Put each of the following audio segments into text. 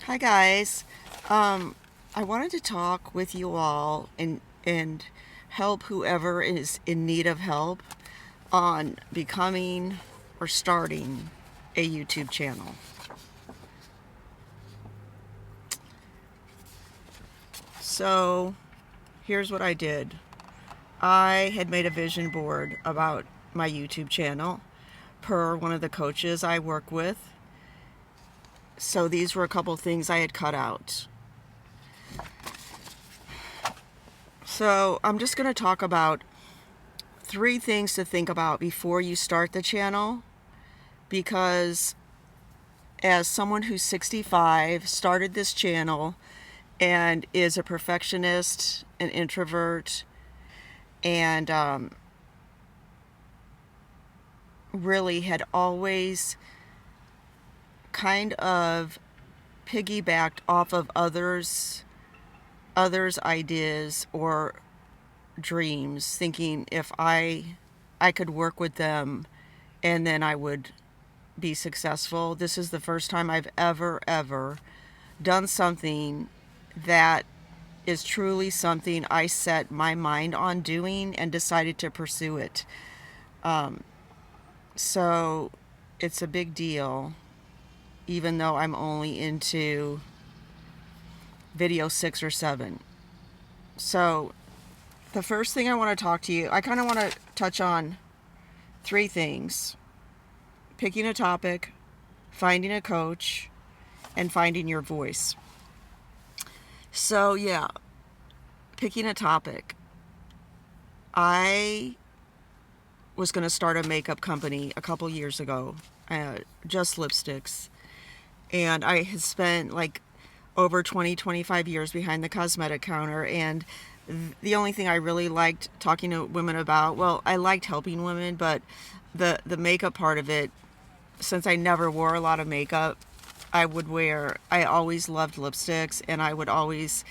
Hi guys. I wanted to talk with you all and help whoever is in need of help on becoming or starting a YouTube channel. So, here's what I did. I had made a vision board about my YouTube channel per one of the coaches I work with. So these were a couple things I had cut out. So I'm just going to talk about 3 things to think about before you start the channel, because as someone who's 65, started this channel, and is a perfectionist, an introvert, and really had always kind of piggybacked off of others' ideas or dreams, thinking if I could work with them and then I would be successful. This is the first time I've ever done something that is truly something I set my mind on doing and decided to pursue it. So it's a big deal, even though I'm only into video 6 or 7. So the first thing I want to talk to you, I kind of want to touch on 3 things: picking a topic, finding a coach, and finding your voice. So yeah, picking a topic. I was going to start a makeup company a couple years ago, just lipsticks. And I had spent like over 25 years behind the cosmetic counter, and the only thing I really liked talking to women about, well, I liked helping women, but the makeup part of it, since I never wore a lot of makeup, I always loved lipsticks, and I would always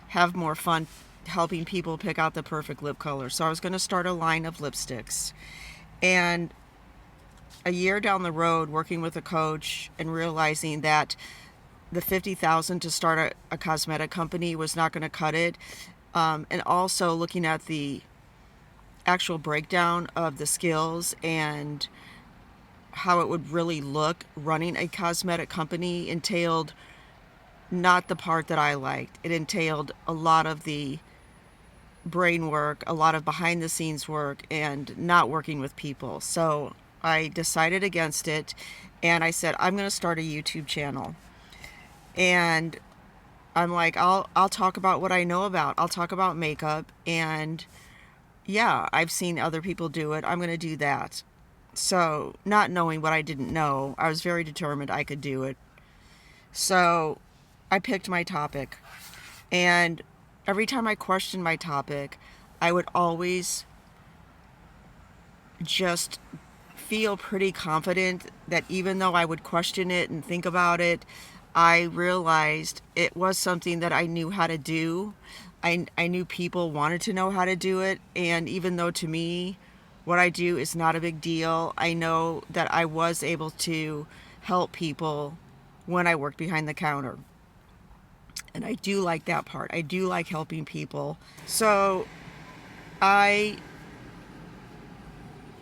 have more fun helping people pick out the perfect lip color. So I was going to start a line of lipsticks. And a year down the road, working with a coach and realizing that the $50,000 to start a cosmetic company was not going to cut it, and also looking at the actual breakdown of the skills and how it would really look running a cosmetic company, entailed not the part that I liked. It entailed a lot of the brain work, a lot of behind the scenes work, and not working with people. So I decided against it, and I said, I'm going to start a YouTube channel. And I'm like, I'll talk about what I know about. I'll talk about makeup, and yeah, I've seen other people do it. I'm going to do that. So, not knowing what I didn't know, I was very determined I could do it. So, I picked my topic. And every time I questioned my topic, I would always just feel pretty confident that even though I would question it and think about it, I realized it was something that I knew how to do. I knew people wanted to know how to do it, and even though to me what I do is not a big deal, I know that I was able to help people when I worked behind the counter. And I do like that part. I do like helping people. So I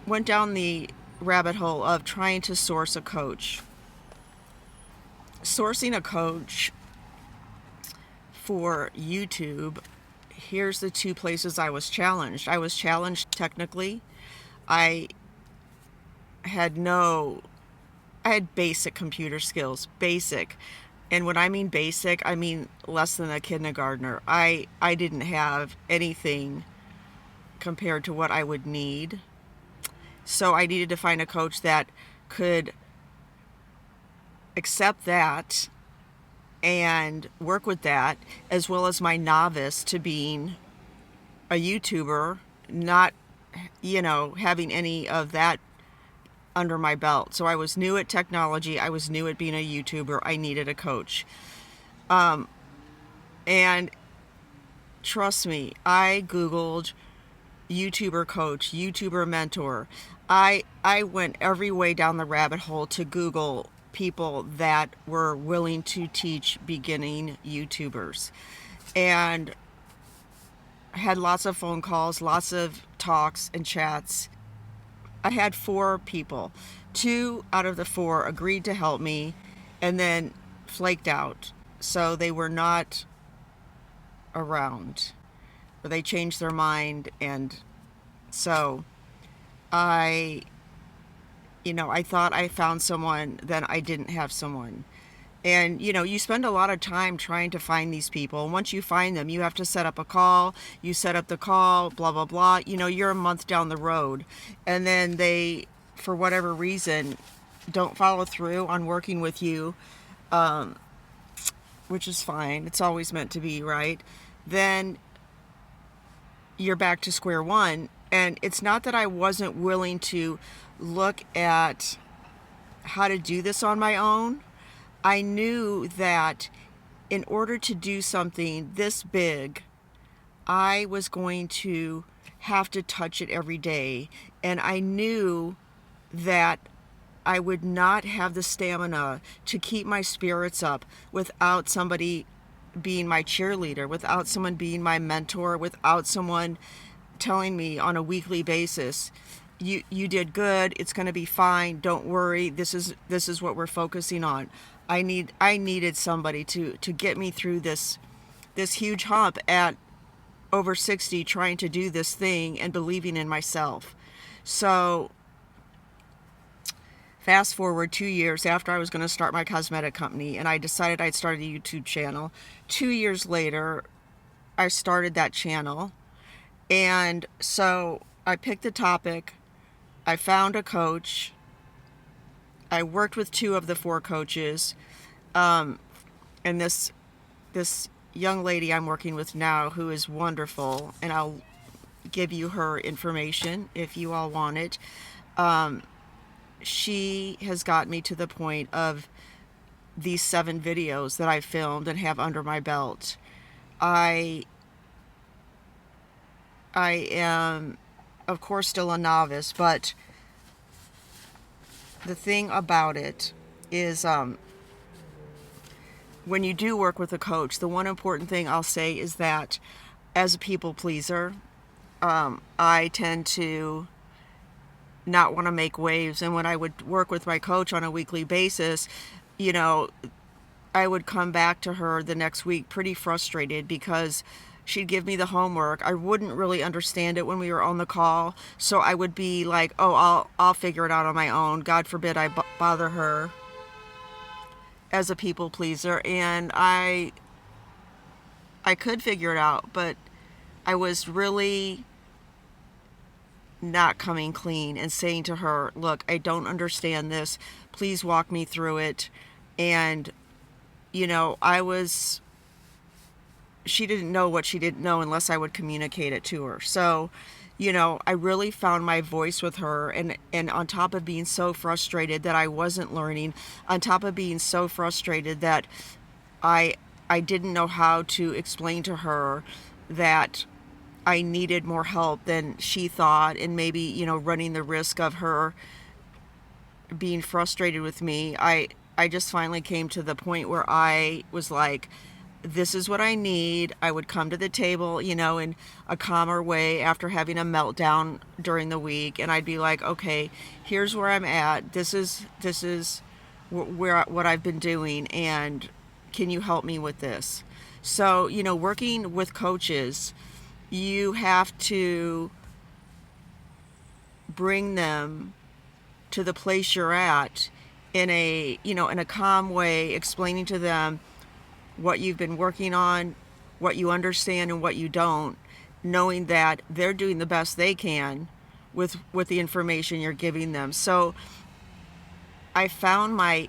went down the rabbit hole of trying to source a coach. Sourcing a coach for YouTube, here's the 2 places I was challenged. I was challenged technically. I had basic computer skills, basic. And when I mean basic, I mean less than a kindergartner. I didn't have anything compared to what I would need. So I needed to find a coach that could accept that and work with that, as well as my novice to being a YouTuber, not, having any of that under my belt. So I was new at technology. I was new at being a YouTuber. I needed a coach. And trust me, I Googled YouTuber coach, YouTuber mentor. I went every way down the rabbit hole to Google people that were willing to teach beginning YouTubers. And I had lots of phone calls, lots of talks and chats. I had 4 people. 2 out of the 4 agreed to help me and then flaked out. So they were not around, or they changed their mind. And so I thought I found someone, then I didn't have someone. And, you spend a lot of time trying to find these people. And once you find them, you have to set up a call. You set up the call, blah, blah, blah. You're a month down the road. And then they, for whatever reason, don't follow through on working with you, which is fine. It's always meant to be, right? Then you're back to square one. And it's not that I wasn't willing to look at how to do this on my own. I knew that in order to do something this big, I was going to have to touch it every day. And I knew that I would not have the stamina to keep my spirits up without somebody being my cheerleader, without someone being my mentor, without someone telling me on a weekly basis, you did good, it's going to be fine, don't worry, this is what we're focusing on. I needed somebody to get me through this huge hump at over 60, trying to do this thing and believing in myself. So fast forward 2 years after I was going to start my cosmetic company, and I decided I'd start a YouTube channel. 2 years later, I started that channel. And so I picked the topic, I found a coach, I worked with 2 of the 4 coaches, and this young lady I'm working with now, who is wonderful, and I'll give you her information if you all want it. She has got me to the point of these 7 videos that I filmed and have under my belt. I am, of course, still a novice, but the thing about it is, when you do work with a coach, the one important thing I'll say is that as a people pleaser, I tend to not want to make waves. And when I would work with my coach on a weekly basis, I would come back to her the next week pretty frustrated because she'd give me the homework. I wouldn't really understand it when we were on the call. So I would be like, oh, I'll figure it out on my own. God forbid I bother her as a people pleaser. And I could figure it out, but I was really not coming clean and saying to her, look, I don't understand this. Please walk me through it. And, she didn't know what she didn't know unless I would communicate it to her. So, I really found my voice with her, and on top of being so frustrated that I wasn't learning, on top of being so frustrated that I didn't know how to explain to her that I needed more help than she thought, and maybe, running the risk of her being frustrated with me, I just finally came to the point where I was like, this is what I need. I would come to the table, in a calmer way after having a meltdown during the week, and I'd be like, okay, here's where I'm at. This is what I've been doing, and can you help me with this? So, working with coaches, you have to bring them to the place you're at in a calm way, explaining to them what you've been working on, what you understand and what you don't, knowing that they're doing the best they can with the information you're giving them. So I found my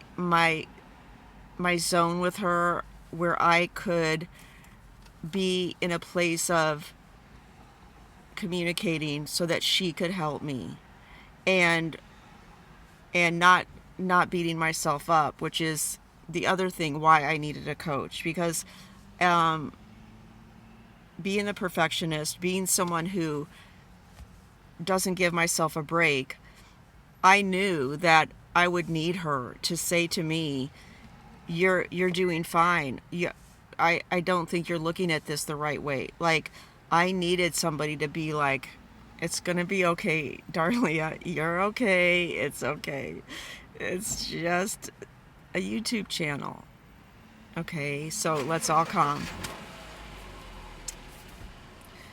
zone with her where I could be in a place of communicating so that she could help me, and not beating myself up, which is the other thing why I needed a coach. Because being a perfectionist, being someone who doesn't give myself a break, I knew that I would need her to say to me, you're doing fine. I don't think you're looking at this the right way. Like, I needed somebody to be like, it's gonna be okay, Darlia. You're okay. It's okay. It's just a YouTube channel. Okay, so let's all calm.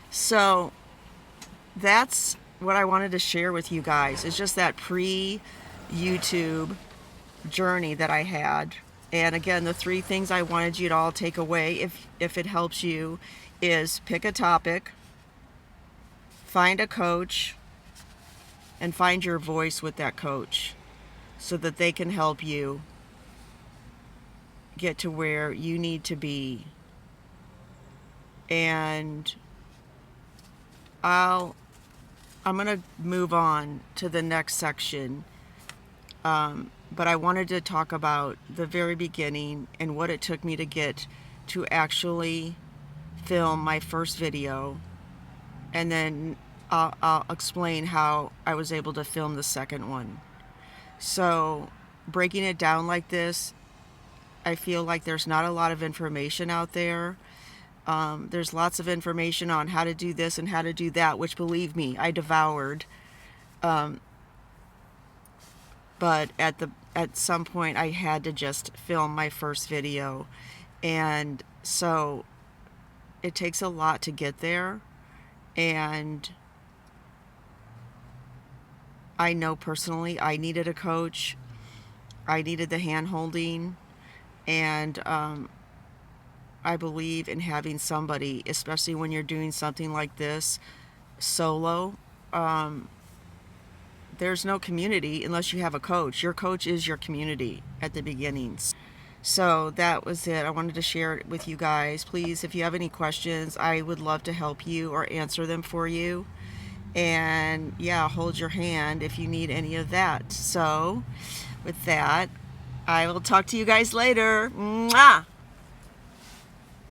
So that's what I wanted to share with you guys. It's just that pre-YouTube journey that I had. And again, the 3 things I wanted you to all take away, if it helps you, is pick a topic, find a coach, and find your voice with that coach so that they can help you get to where you need to be. And I'm going to move on to the next section. But I wanted to talk about the very beginning and what it took me to get to actually film my first video. And then I'll explain how I was able to film the second one. So breaking it down like this, I feel like there's not a lot of information out there. There's lots of information on how to do this and how to do that, which, believe me, I devoured. But at some point I had to just film my first video. And so it takes a lot to get there. And I know personally I needed a coach. I needed the hand-holding. And I believe in having somebody, especially when you're doing something like this solo. There's no community unless you have a coach. Your coach is your community at the beginnings. So that was it. I wanted to share it with you guys. Please, if you have any questions, I would love to help you or answer them for you. And yeah, hold your hand if you need any of that. So with that, I will talk to you guys later. Mwah!